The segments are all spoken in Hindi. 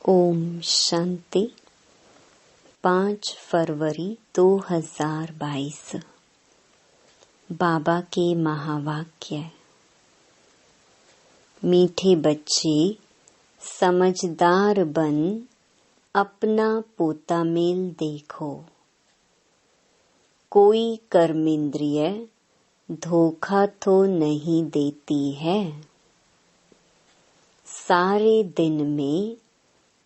ओम शांति। 5 फरवरी 2022। बाबा के महावाक्य। मीठे बच्चे समझदार बन अपना पोता मेल देखो। कोई कर्मेंद्रिय धोखा तो नहीं देती है। सारे दिन में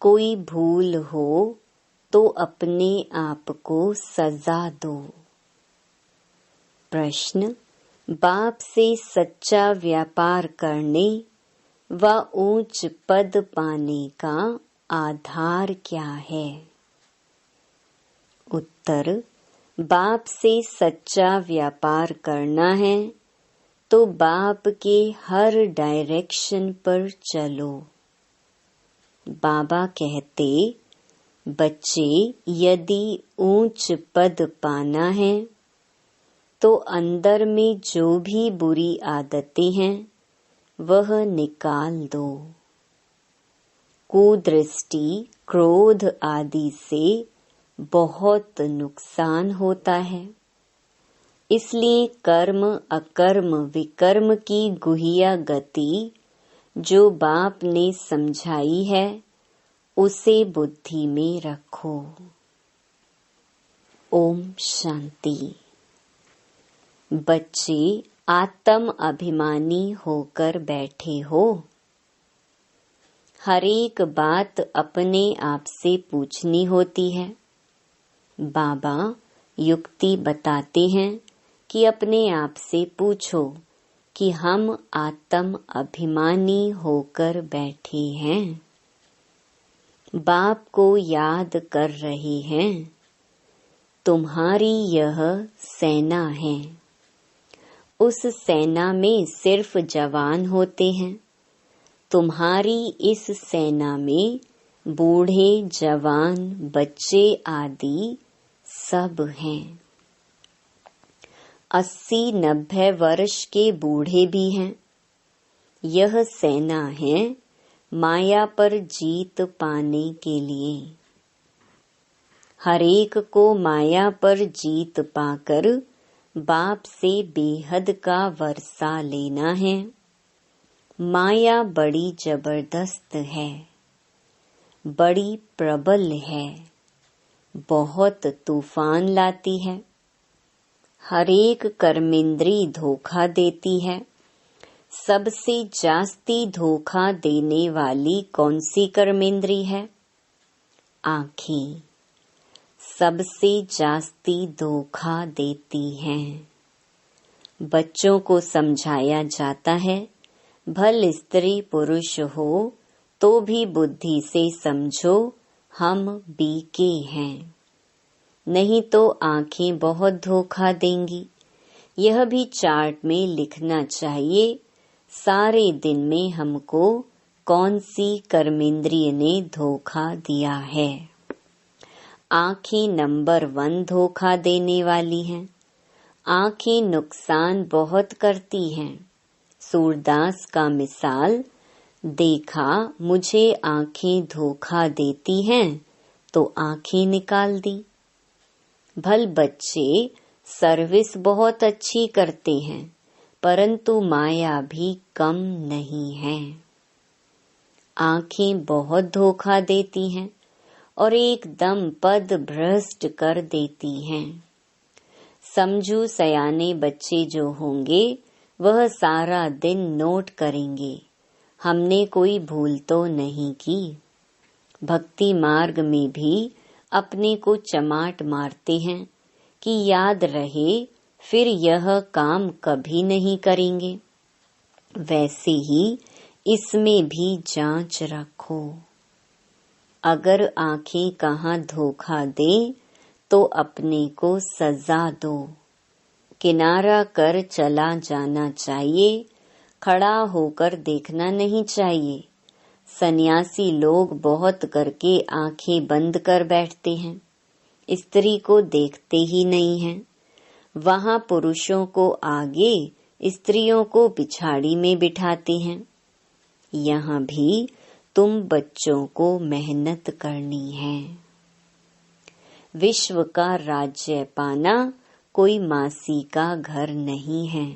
कोई भूल हो तो अपने आप को सजा दो। प्रश्न: बाप से सच्चा व्यापार करने व ऊंच पद पाने का आधार क्या है? उत्तर: बाप से सच्चा व्यापार करना है तो बाप के हर डायरेक्शन पर चलो। बाबा कहते, बच्चे यदि ऊंच पद पाना है तो अंदर में जो भी बुरी आदतें हैं वह निकाल दो। कुदृष्टि, क्रोध आदि से बहुत नुकसान होता है। इसलिए कर्म अकर्म विकर्म की गुहिया गति जो बाप ने समझाई है उसे बुद्धि में रखो। ओम शांति। बच्चे आत्म अभिमानी होकर बैठे हो। हर एक बात अपने आप से पूछनी होती है। बाबा युक्ति बताते हैं कि अपने आप से पूछो कि हम आत्म अभिमानी होकर बैठे हैं। बाप को याद कर रहे हैं। तुम्हारी यह सेना है। उस सेना में सिर्फ जवान होते हैं। तुम्हारी इस सेना में बूढ़े, जवान, बच्चे आदि सब हैं। 80-90 वर्ष के बूढ़े भी हैं। यह सेना है माया पर जीत पाने के लिए। हर एक को माया पर जीत पाकर बाप से बेहद का वर्षा लेना है। माया बड़ी जबरदस्त है, बड़ी प्रबल है, बहुत तूफान लाती है। हर एक कर्मेंद्री धोखा देती है। सबसे जास्ती धोखा देने वाली कौन सी कर्मेंद्री है? आँखें सबसे जास्ती धोखा देती हैं। बच्चों को समझाया जाता है, भल स्त्री पुरुष हो तो भी बुद्धि से समझो हम बीके हैं, नहीं तो आँखें बहुत धोखा देंगी। यह भी चार्ट में लिखना चाहिए, सारे दिन में हमको कौन सी कर्मेंद्रिय ने धोखा दिया है। आँखें नंबर 1 धोखा देने वाली हैं। आँखें नुकसान बहुत करती हैं। सूरदास का मिसाल देखा, मुझे आँखें धोखा देती हैं तो आँखें निकाल दी। भल बच्चे सर्विस बहुत अच्छी करते हैं परंतु माया भी कम नहीं है। आँखें बहुत धोखा देती हैं और एकदम पद भ्रष्ट कर देती हैं। समझू सयाने बच्चे जो होंगे वह सारा दिन नोट करेंगे, हमने कोई भूल तो नहीं की। भक्ति मार्ग में भी अपने को चमाट मारते हैं कि याद रहे, फिर यह काम कभी नहीं करेंगे। वैसे ही इसमें भी जांच रखो। अगर आँखें कहाँ धोखा दें तो अपने को सजा दो। किनारा कर चला जाना चाहिए, खड़ा होकर देखना नहीं चाहिए। सन्यासी लोग बहुत करके आँखें बंद कर बैठते हैं, स्त्री को देखते ही नहीं हैं। वहाँ पुरुषों को आगे, स्त्रियों को पिछाड़ी में बिठाते हैं। यहाँ भी तुम बच्चों को मेहनत करनी है। विश्व का राज्य पाना कोई मासी का घर नहीं है।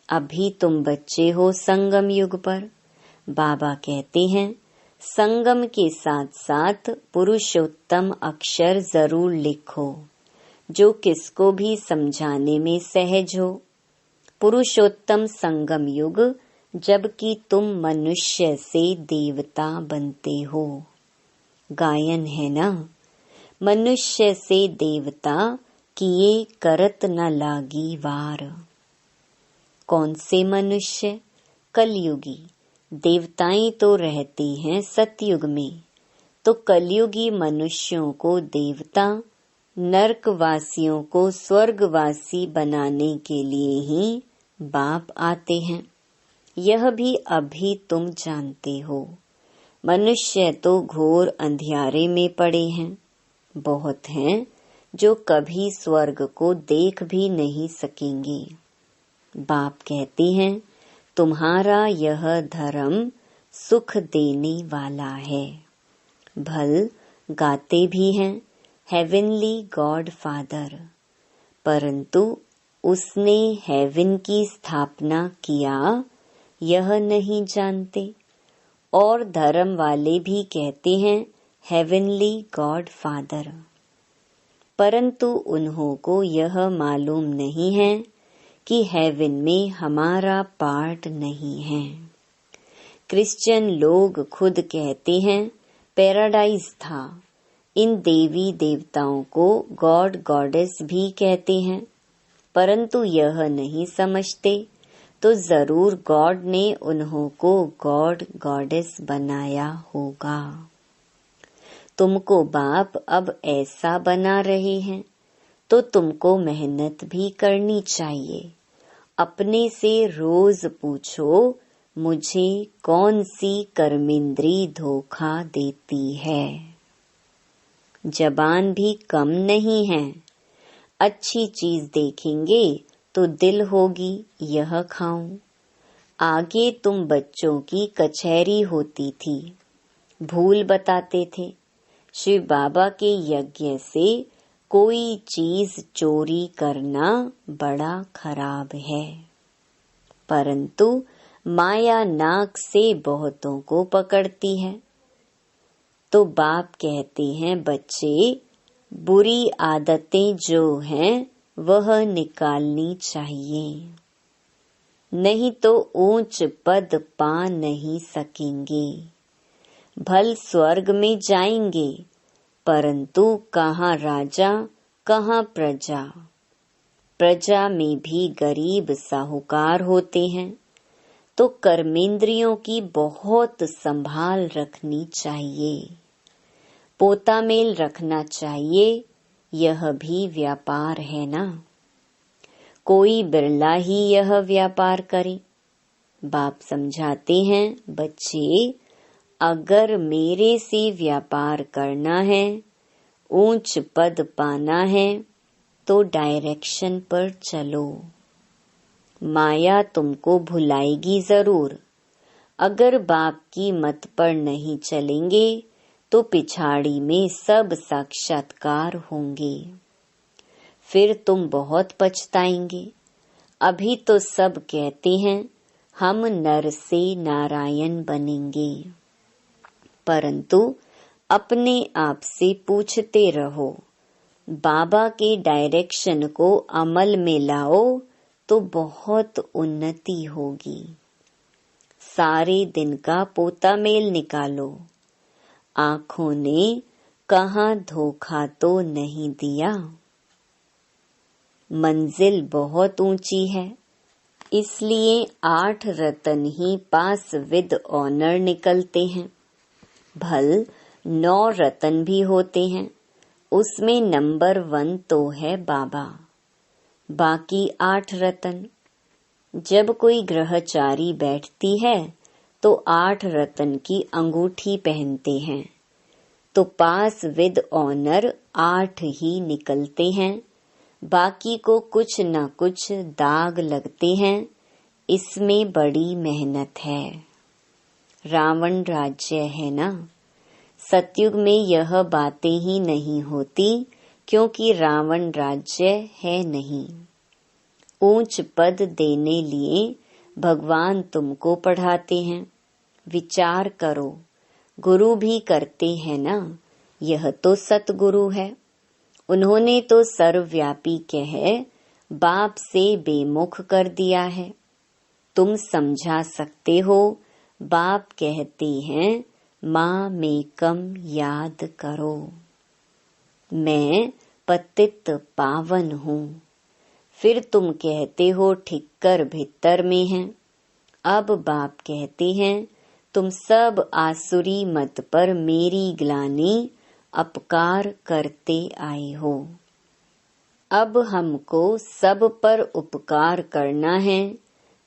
अभी तुम बच्चे हो संगम युग पर। बाबा कहते हैं संगम के साथ साथ पुरुषोत्तम अक्षर जरूर लिखो, जो किसको भी समझाने में सहज हो। पुरुषोत्तम संगम युग, जबकि तुम मनुष्य से देवता बनते हो। गायन है ना, मनुष्य से देवता किए करत न लागी वार। कौन से मनुष्य? कलयुगी। देवताएं तो रहती हैं सतयुग में, तो कलयुगी मनुष्यों को देवता, नरकवासियों को स्वर्गवासी बनाने के लिए ही बाप आते हैं। यह भी अभी तुम जानते हो। मनुष्य तो घोर अंधियारे में पड़े हैं। बहुत हैं जो कभी स्वर्ग को देख भी नहीं सकेंगे। बाप कहते हैं तुम्हारा यह धर्म सुख देने वाला है। भल गाते भी हैं हेवनली गॉड फादर, परंतु उसने हेवन की स्थापना किया यह नहीं जानते। और धर्म वाले भी कहते हैं हेवनली गॉड फादर, परंतु उन्हों को यह मालूम नहीं है कि हेवन में हमारा पार्ट नहीं है। क्रिश्चियन लोग खुद कहते हैं पैराडाइज था। इन देवी देवताओं को गॉड गॉडेस भी कहते हैं, परंतु यह नहीं समझते तो जरूर गॉड ने उन्हों को गॉड गॉडेस बनाया होगा। तुमको बाप अब ऐसा बना रहे हैं तो तुमको मेहनत भी करनी चाहिए। अपने से रोज पूछो मुझे कौन सी कर्मेंद्री धोखा देती है। जबान भी कम नहीं है। अच्छी चीज देखेंगे तो दिल होगी यह खाऊं। आगे तुम बच्चों की कचहरी होती थी, भूल बताते थे। शिव बाबा के यज्ञ से कोई चीज चोरी करना बड़ा खराब है, परंतु माया नाक से बहुतों को पकड़ती है। तो बाप कहते हैं बच्चे, बुरी आदतें जो हैं वह निकालनी चाहिए, नहीं तो ऊंच पद पा नहीं सकेंगे। भल स्वर्ग में जाएंगे, परंतु कहाँ राजा कहाँ प्रजा। प्रजा में भी गरीब साहूकार होते हैं, तो कर्मेंद्रियों की बहुत संभाल रखनी चाहिए। पोता मेल रखना चाहिए, यह भी व्यापार है ना। कोई बिरला ही यह व्यापार करे। बाप समझाते हैं बच्चे, अगर मेरे से व्यापार करना है, ऊंच पद पाना है, तो डायरेक्शन पर चलो। माया तुमको भुलाएगी जरूर। अगर बाप की मत पर नहीं चलेंगे तो पिछाड़ी में सब साक्षात्कार होंगे, फिर तुम बहुत पछताएंगे। अभी तो सब कहते हैं हम नर से नारायण बनेंगे, परंतु अपने आप से पूछते रहो, बाबा के डायरेक्शन को अमल में लाओ तो बहुत उन्नति होगी। सारे दिन का पोता मेल निकालो। आँखों ने कहाँ धोखा तो नहीं दिया। मंजिल बहुत ऊंची है, इसलिए 8 रतन ही पास विद ऑनर निकलते हैं। भल 9 रतन भी होते हैं, उसमें नंबर 1 तो है बाबा, बाकी 8 रतन। जब कोई ग्रहचारी बैठती है तो 8 रतन की अंगूठी पहनते हैं, तो पास विद ऑनर 8 ही निकलते हैं, बाकी को कुछ न कुछ दाग लगते हैं। इसमें बड़ी मेहनत है। रावण राज्य है ना। सतयुग में यह बातें ही नहीं होती, क्योंकि रावण राज्य है नहीं। ऊंच पद देने लिए भगवान तुमको पढ़ाते हैं। विचार करो, गुरु भी करते हैं ना। यह तो सतगुरु है। उन्होंने तो सर्वव्यापी कह बाप से बेमुख कर दिया है। तुम समझा सकते हो, बाप कहते हैं माँ मेकम याद करो। मैं पतित पावन हूँ। फिर तुम कहते हो ठिक्कर भीतर में है। अब बाप कहते हैं तुम सब आसुरी मत पर मेरी ग्लानि अपकार करते आए हो। अब हमको सब पर उपकार करना है।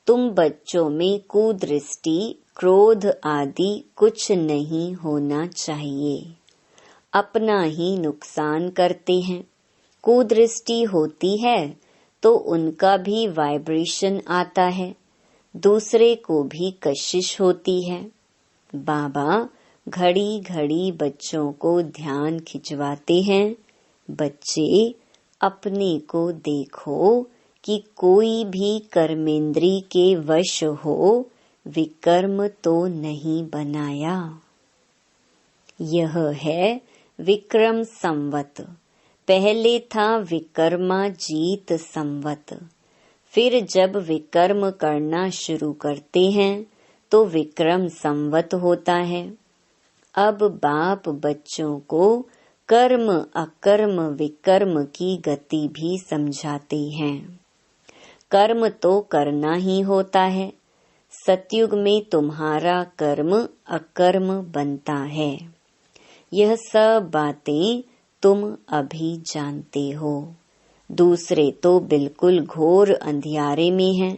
तुम बच्चों में कुदृष्टि, क्रोध आदि कुछ नहीं होना चाहिए। अपना ही नुकसान करते हैं। कुदृष्टि होती है तो उनका भी वाइब्रेशन आता है, दूसरे को भी कशिश होती है। बाबा घड़ी घड़ी बच्चों को ध्यान खिंचवाते हैं। बच्चे अपने को देखो कि कोई भी कर्मेंद्री के वश हो, विकर्म तो नहीं बनाया। यह है विक्रम संवत। पहले था विकर्माजीत संवत। फिर जब विकर्म करना शुरू करते हैं तो विक्रम संवत होता है। अब बाप बच्चों को कर्म अकर्म विकर्म की गति भी समझाते हैं। कर्म तो करना ही होता है। सतयुग में तुम्हारा कर्म अकर्म बनता है। यह सब बातें तुम अभी जानते हो। दूसरे तो बिल्कुल घोर अंधियारे में हैं।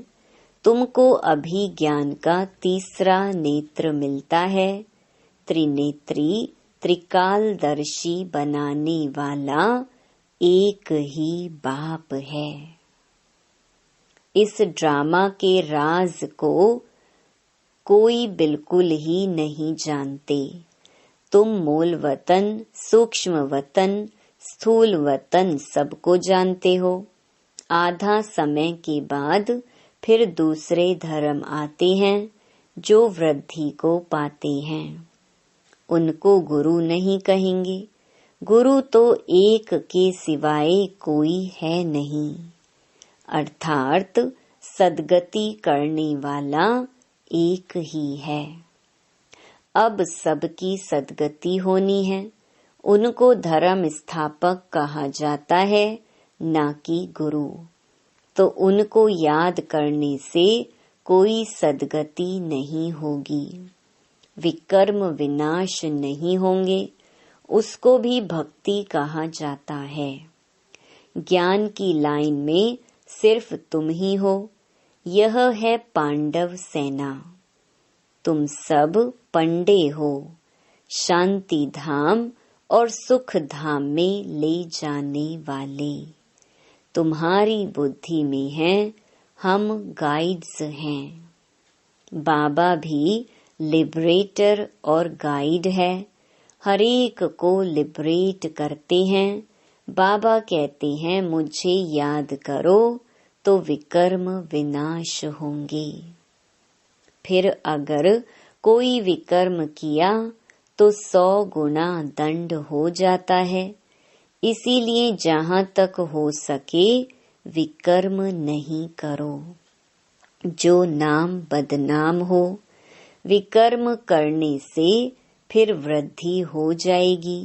तुमको अभी ज्ञान का तीसरा नेत्र मिलता है। त्रिनेत्री त्रिकालदर्शी बनाने वाला एक ही बाप है। इस ड्रामा के राज को कोई बिल्कुल ही नहीं जानते। तुम मूल वतन, सूक्ष्म वतन, स्थूल वतन सबको जानते हो। आधा समय के बाद फिर दूसरे धर्म आते हैं जो वृद्धि को पाते हैं। उनको गुरु नहीं कहेंगे। गुरु तो एक के सिवाय कोई है नहीं, अर्थात सद्गति करने वाला एक ही है। अब सबकी सद्गति होनी है। उनको धर्म स्थापक कहा जाता है, ना कि गुरु। तो उनको याद करने से कोई सद्गति नहीं होगी। विकर्म विनाश नहीं होंगे। उसको भी भक्ति कहा जाता है। ज्ञान की लाइन में सिर्फ तुम ही हो। यह है पांडव सेना। तुम सब पंडे हो। शांति धाम और सुख धाम में ले जाने वाले। तुम्हारी बुद्धि में है, हम गाइड्स हैं। बाबा भी लिबरेटर और गाइड है। हरेक को लिबरेट करते हैं। बाबा कहते हैं मुझे याद करो तो विकर्म विनाश होंगे। फिर अगर कोई विकर्म किया तो 100 गुना दंड हो जाता है। इसीलिए जहाँ तक हो सके विकर्म नहीं करो, जो नाम बदनाम हो। विकर्म करने से फिर वृद्धि हो जाएगी।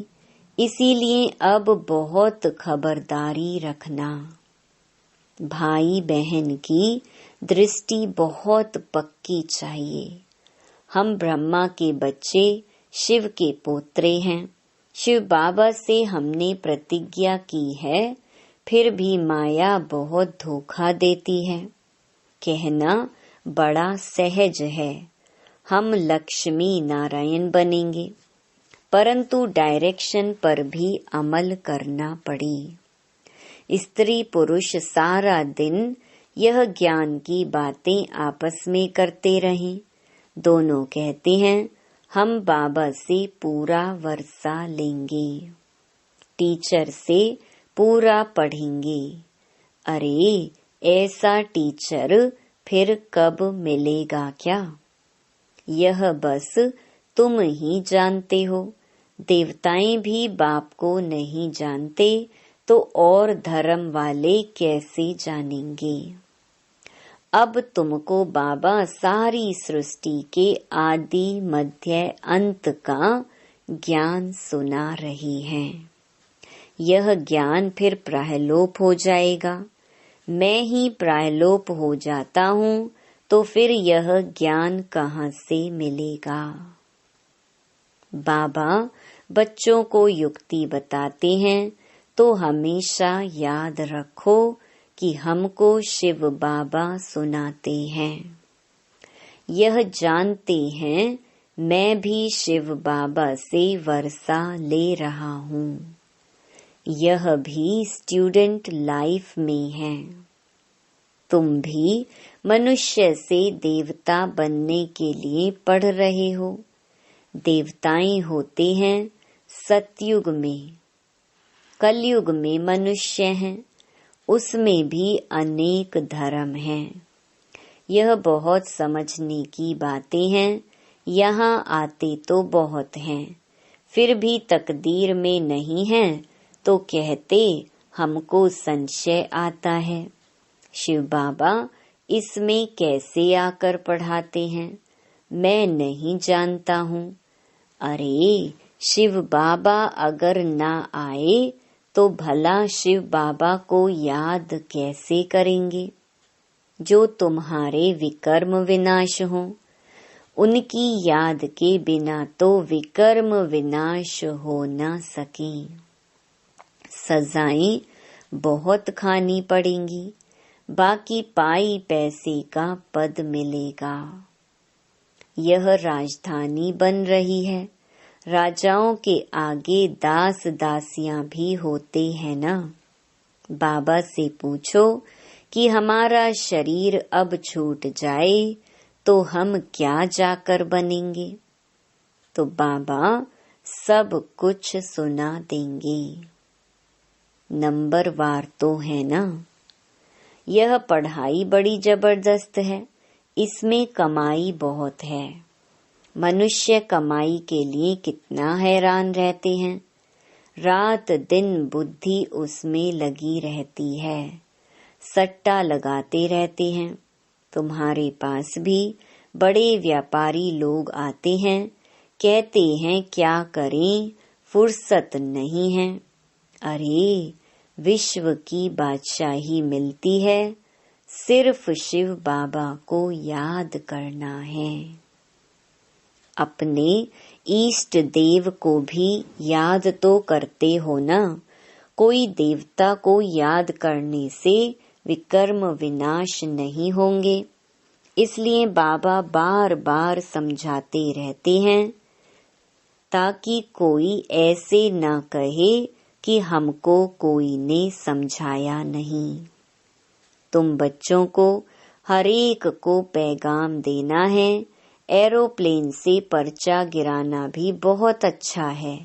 इसीलिए अब बहुत खबरदारी रखना। भाई बहन की दृष्टि बहुत पक्की चाहिए। हम ब्रह्मा के बच्चे, शिव के पोत्रे हैं। शिव बाबा से हमने प्रतिज्ञा की है, फिर भी माया बहुत धोखा देती है। कहना बड़ा सहज है, हम लक्ष्मी नारायण बनेंगे, परंतु डायरेक्शन पर भी अमल करना पड़ी। स्त्री पुरुष सारा दिन यह ज्ञान की बातें आपस में करते रहें। दोनों कहते हैं हम बाबा से पूरा वर्षा लेंगे, टीचर से पूरा पढ़ेंगे। अरे ऐसा टीचर फिर कब मिलेगा क्या? यह बस तुम ही जानते हो। देवताएं भी बाप को नहीं जानते तो और धर्म वाले कैसे जानेंगे? अब तुमको बाबा सारी सृष्टि के आदि मध्य अंत का ज्ञान सुना रही हैं। यह ज्ञान फिर प्रायलोप हो जाएगा। मैं ही प्रायलोप हो जाता हूँ तो फिर यह ज्ञान कहाँ से मिलेगा? बाबा बच्चों को युक्ति बताते हैं तो हमेशा याद रखो कि हमको शिव बाबा सुनाते हैं। यह जानते हैं मैं भी शिव बाबा से वर्षा ले रहा हूँ। यह भी स्टूडेंट लाइफ में है। तुम भी मनुष्य से देवता बनने के लिए पढ़ रहे हो। देवताएं होते हैं सतयुग में, कलयुग में मनुष्य हैं, उसमें भी अनेक धर्म हैं। यह बहुत समझने की बातें हैं। यहाँ आते तो बहुत हैं, फिर भी तकदीर में नहीं हैं तो कहते हमको संशय आता है। शिव बाबा इसमें कैसे आकर पढ़ाते हैं, मैं नहीं जानता हूँ। अरे शिव बाबा अगर ना आए तो भला शिव बाबा को याद कैसे करेंगे जो तुम्हारे विकर्म विनाश हों। उनकी याद के बिना तो विकर्म विनाश हो न सके। सजाएं बहुत खानी पड़ेंगी, बाकी पाई पैसे का पद मिलेगा। यह राजधानी बन रही है। राजाओं के आगे दास दासियां भी होते हैं ना। बाबा से पूछो कि हमारा शरीर अब छूट जाए तो हम क्या जाकर बनेंगे, तो बाबा सब कुछ सुना देंगे। नंबरवार तो है ना। यह पढ़ाई बड़ी जबरदस्त है, इसमें कमाई बहुत है। मनुष्य कमाई के लिए कितना हैरान रहते हैं। रात दिन बुद्धि उसमें लगी रहती है, सट्टा लगाते रहते हैं। तुम्हारे पास भी बड़े व्यापारी लोग आते हैं, कहते हैं क्या करें, फुर्सत नहीं है। अरे विश्व की बादशाही मिलती है, सिर्फ शिव बाबा को याद करना है। अपने इष्ट देव को भी याद तो करते हो ना। कोई देवता को याद करने से विकर्म विनाश नहीं होंगे, इसलिए बाबा बार बार समझाते रहते हैं ताकि कोई ऐसे न कहे कि हमको कोई ने समझाया नहीं। तुम बच्चों को हर एक को पैगाम देना है। एरोप्लेन से पर्चा गिराना भी बहुत अच्छा है।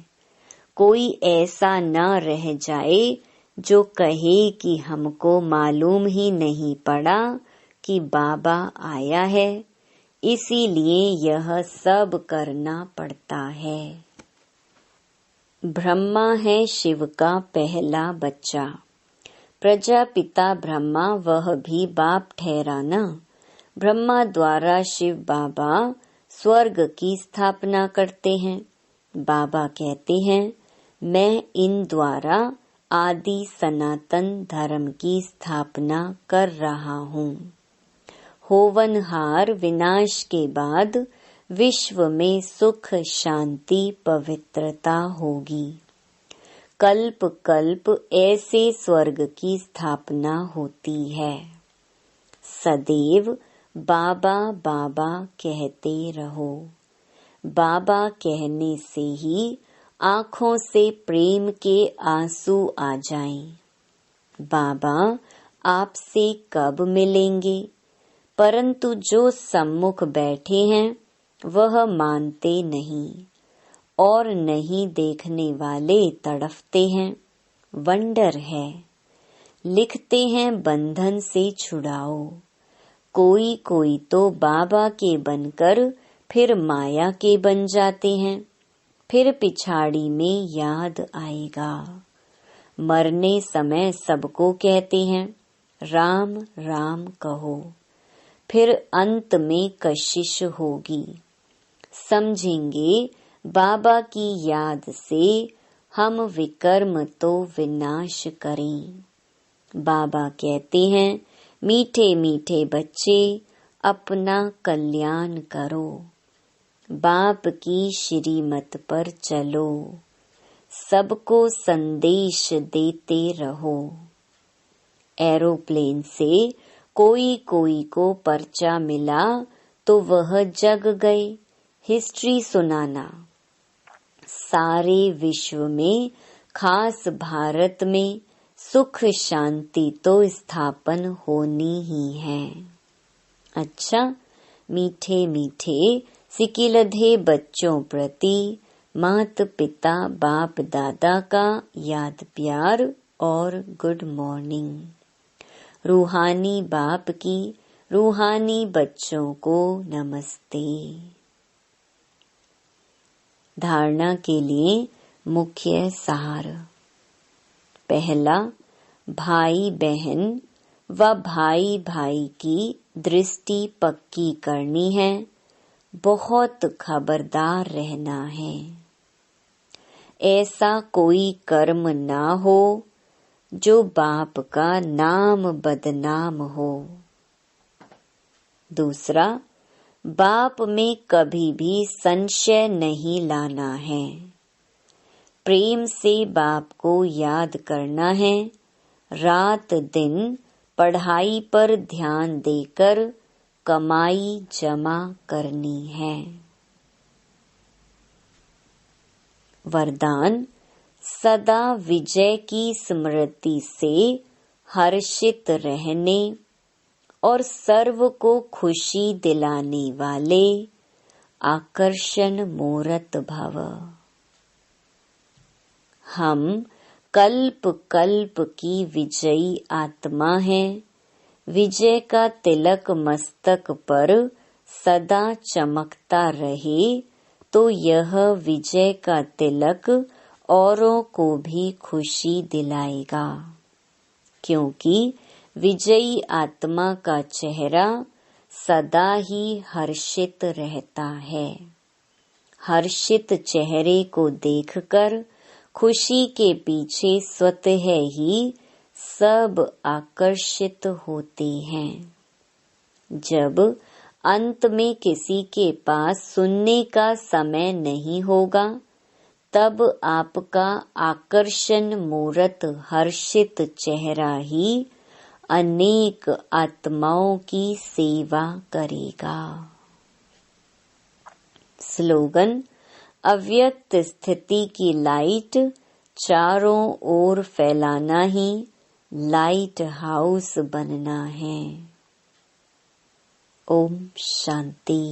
कोई ऐसा न रह जाए जो कहे कि हमको मालूम ही नहीं पड़ा कि बाबा आया है, इसीलिए यह सब करना पड़ता है। ब्रह्मा है शिव का पहला बच्चा। प्रजापिता ब्रह्मा वह भी बाप ठहरा न। ब्रह्मा द्वारा शिव बाबा स्वर्ग की स्थापना करते हैं। बाबा कहते हैं मैं इन द्वारा आदि सनातन धर्म की स्थापना कर रहा हूँ। होवनहार विनाश के बाद विश्व में सुख शांति पवित्रता होगी। कल्प कल्प ऐसे स्वर्ग की स्थापना होती है। सदैव बाबा बाबा कहते रहो। बाबा कहने से ही आँखों से प्रेम के आंसू आ जाएं। बाबा आपसे कब मिलेंगे? परंतु जो सम्मुख बैठे हैं वह मानते नहीं और नहीं देखने वाले तड़फते हैं। वंडर है, लिखते हैं बंधन से छुड़ाओ। कोई कोई तो बाबा के बनकर फिर माया के बन जाते हैं। फिर पिछाड़ी में याद आएगा। मरने समय सबको कहते हैं राम राम कहो। फिर अंत में कशिश होगी। समझेंगे बाबा की याद से हम विकर्म तो विनाश करें। बाबा कहते हैं मीठे मीठे बच्चे अपना कल्याण करो। बाप की श्रीमत पर चलो। सबको संदेश देते रहो। एरोप्लेन से कोई कोई को पर्चा मिला तो वह जग गए। हिस्ट्री सुनाना। सारे विश्व में खास भारत में सुख शांति तो स्थापन होनी ही है। अच्छा, मीठे मीठे सिकिलधे बच्चों प्रति माता पिता बाप दादा का याद प्यार और गुड मॉर्निंग। रूहानी बाप की रूहानी बच्चों को नमस्ते। धारणा के लिए मुख्य सार। पहला, भाई बहन व भाई भाई की दृष्टि पक्की करनी है। बहुत खबरदार रहना है। ऐसा कोई कर्म ना हो जो बाप का नाम बदनाम हो। दूसरा, बाप में कभी भी संशय नहीं लाना है। प्रेम से बाप को याद करना है। रात दिन पढ़ाई पर ध्यान देकर कमाई जमा करनी है। वरदान, सदा विजय की स्मृति से हर्षित रहने और सर्व को खुशी दिलाने वाले आकर्षण मूर्त भव। हम कल्प कल्प की विजयी आत्मा है। विजय का तिलक मस्तक पर सदा चमकता रहे तो यह विजय का तिलक औरों को भी खुशी दिलाएगा। क्योंकि विजयी आत्मा का चेहरा सदा ही हर्षित रहता है। हर्षित चेहरे को देखकर खुशी के पीछे स्वतः ही सब आकर्षित होते हैं। जब अंत में किसी के पास सुनने का समय नहीं होगा, तब आपका आकर्षण मूर्त हर्षित चेहरा ही अनेक आत्माओं की सेवा करेगा। स्लोगन, अव्यक्त स्थिति की लाइट चारों ओर फैलाना ही लाइट हाउस बनना है। ओम शांति।